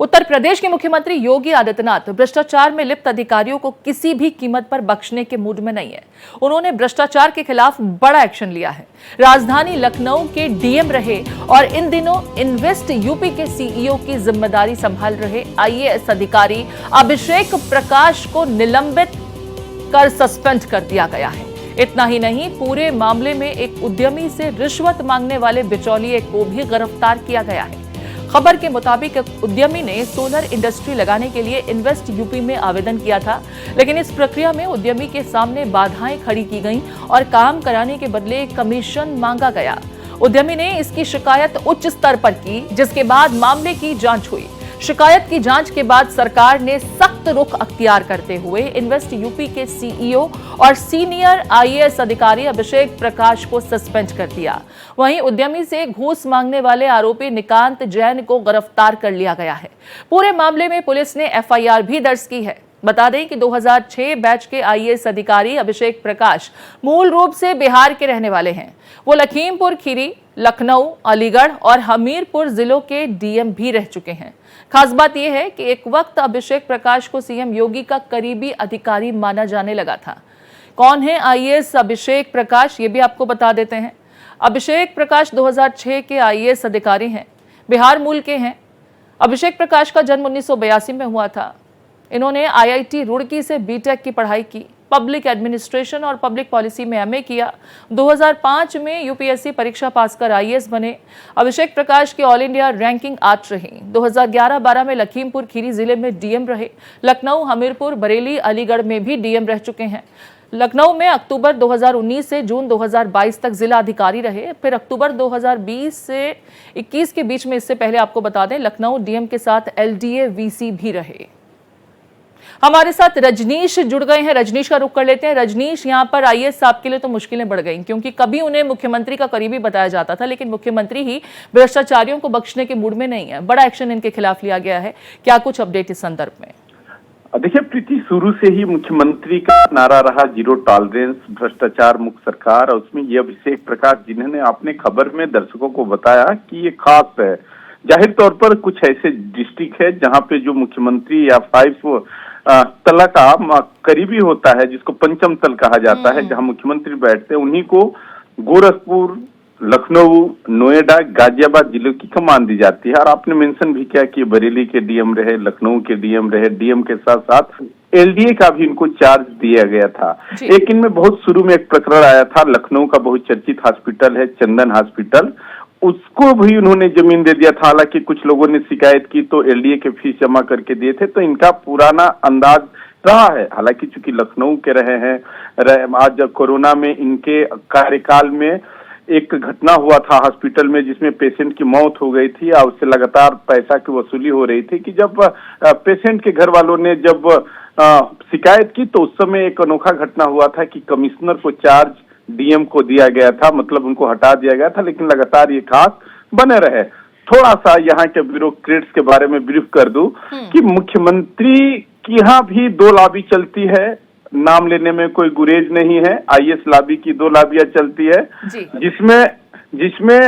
उत्तर प्रदेश के मुख्यमंत्री योगी आदित्यनाथ भ्रष्टाचार में लिप्त अधिकारियों को किसी भी कीमत पर बख्शने के मूड में नहीं है। उन्होंने भ्रष्टाचार के खिलाफ बड़ा एक्शन लिया है। राजधानी लखनऊ के डीएम रहे और इन दिनों इन्वेस्ट यूपी के सीईओ की जिम्मेदारी संभाल रहे आईएएस अधिकारी अभिषेक प्रकाश को निलंबित कर सस्पेंड कर दिया गया है। इतना ही नहीं, पूरे मामले में एक उद्यमी से रिश्वत मांगने वाले बिचौलिए को भी गिरफ्तार किया गया है। खबर के मुताबिक उद्यमी ने सोलर इंडस्ट्री लगाने के लिए इन्वेस्ट यूपी में आवेदन किया था, लेकिन इस प्रक्रिया में उद्यमी के सामने बाधाएं खड़ी की गईं और काम कराने के बदले कमीशन मांगा गया। उद्यमी ने इसकी शिकायत उच्च स्तर पर की, जिसके बाद मामले की जांच हुई। शिकायत की जांच के बाद सरकार ने सख्त रुख अख्तियार करते हुए इन्वेस्ट यूपी के सीईओ और सीनियर आईएएस अधिकारी अभिषेक प्रकाश को सस्पेंड कर दिया। वहीं उद्यमी से घूस मांगने वाले आरोपी निकांत जैन को गिरफ्तार कर लिया गया है। पूरे मामले में पुलिस ने एफआईआर भी दर्ज की है। बता दें कि 2006 बैच के आईएएस अधिकारी अभिषेक प्रकाश मूल रूप से बिहार के रहने वाले हैं। वो लखीमपुर खीरी, लखनऊ, अलीगढ़ और हमीरपुर जिलों के डीएम भी रह चुके हैं। खास बात यह है कि एक वक्त अभिषेक प्रकाश को सीएम योगी का करीबी अधिकारी माना जाने लगा था। कौन है आईएएस अभिषेक प्रकाश, ये भी आपको बता देते हैं। अभिषेक प्रकाश 2006 के आईएएस अधिकारी हैं, बिहार मूल के हैं। अभिषेक प्रकाश का जन्म 1982 में हुआ था। इन्होंने आईआईटी रुड़की से बीटेक की पढ़ाई की, पब्लिक एडमिनिस्ट्रेशन और पब्लिक पॉलिसी में एमए किया। 2005 में यूपीएससी परीक्षा पास कर आईएएस बने। अभिषेक प्रकाश की ऑल इंडिया रैंकिंग 8 रही। 2011-12 में लखीमपुर खीरी जिले में डीएम रहे। लखनऊ, हमीरपुर, बरेली, अलीगढ़ में भी डीएम रह चुके हैं। लखनऊ में अक्टूबर 2019 से जून 2022 तक जिला अधिकारी रहे। फिर अक्टूबर 2020 से 21 के बीच में, इससे पहले आपको बता दें, लखनऊ डीएम के साथ एलडीए वीसी भी रहे। हमारे साथ रजनीश जुड़ गए हैं। रजनीश का रुख कर लेते हैं। रजनीश, यहाँ पर आईएएस साहब के लिए तो मुश्किलें बढ़ गई, क्योंकि कभी उन्हें मुख्यमंत्री का करीबी बताया जाता था, लेकिन मुख्यमंत्री ही भ्रष्टाचारियों को बख्शने के मूड में नहीं है। बड़ा एक्शन इनके खिलाफ लिया गया है। क्या कुछ अपडेट इस संदर्भ में? देखिए प्रीति, शुरू से ही मुख्यमंत्री का नारा रहा जीरो टॉलरेंस, भ्रष्टाचार मुक्त सरकार। और उसमें ये अभिषेक प्रकाश, जिन्होंने अपने खबर में दर्शकों को बताया कि ये खास है। जाहिर तौर पर कुछ ऐसे डिस्ट्रिक्ट है जहाँ पे जो मुख्यमंत्री या 5 तला का करीबी होता है, जिसको पंचम तल कहा जाता है, जहां मुख्यमंत्री बैठते हैं, उन्हीं को गोरखपुर, लखनऊ, नोएडा, गाजियाबाद जिलों की कमान दी जाती है। और आपने मेंशन भी किया कि बरेली के डीएम रहे, लखनऊ के डीएम रहे। डीएम के साथ साथ एलडीए का भी इनको चार्ज दिया गया था। एक इनमें बहुत शुरू में एक प्रकरण आया था, लखनऊ का बहुत चर्चित हॉस्पिटल है चंदन हॉस्पिटल, उसको भी उन्होंने जमीन दे दिया था। हालांकि कुछ लोगों ने शिकायत की तो एलडीए के फीस जमा करके दिए थे। तो इनका पुराना अंदाज रहा है। हालांकि चूंकि लखनऊ के रहे हैं, आज कोरोना में इनके कार्यकाल में एक घटना हुआ था हॉस्पिटल में, जिसमें पेशेंट की मौत हो गई थी और उससे लगातार पैसा की वसूली हो रही थी। कि जब पेशेंट के घर वालों ने जब शिकायत की तो उस समय एक अनोखा घटना हुआ था कि कमिश्नर को चार्ज डीएम को दिया गया था, मतलब उनको हटा दिया गया था। लेकिन लगातार ये खास बने रहे। थोड़ा सा यहाँ के ब्यूरोक्रेट्स के बारे में ब्रीफ कर दूं कि मुख्यमंत्री की यहाँ भी 2 लॉबी चलती है, नाम लेने में कोई गुरेज नहीं है। आईएएस लॉबी की 2 लॉबियां चलती है, जिसमें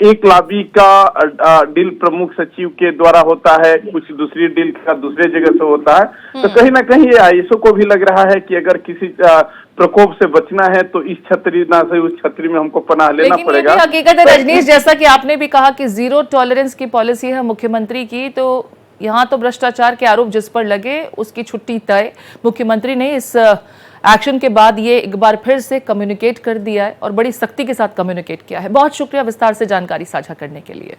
एक लॉबी का डील प्रमुख सचिव के द्वारा होता है, कुछ दूसरी डील का दूसरे जगह से होता है। तो कहीं ना कहीं ये आईएएसओ को भी लग रहा है कि अगर किसी प्रकोप से बचना है तो इस छतरी ना से उस छतरी में हमको पनाह लेना पड़ेगा। हकीकत है रजनीश, जैसा कि आपने भी कहा कि जीरो टॉलरेंस की पॉलिसी है मुख्यमंत्री की, तो यहाँ तो भ्रष्टाचार के आरोप जिस पर लगे उसकी छुट्टी तय। मुख्यमंत्री ने इस एक्शन के बाद ये एक बार फिर से कम्युनिकेट कर दिया है और बड़ी सख्ती के साथ कम्युनिकेट किया है। बहुत शुक्रिया विस्तार से जानकारी साझा करने के लिए।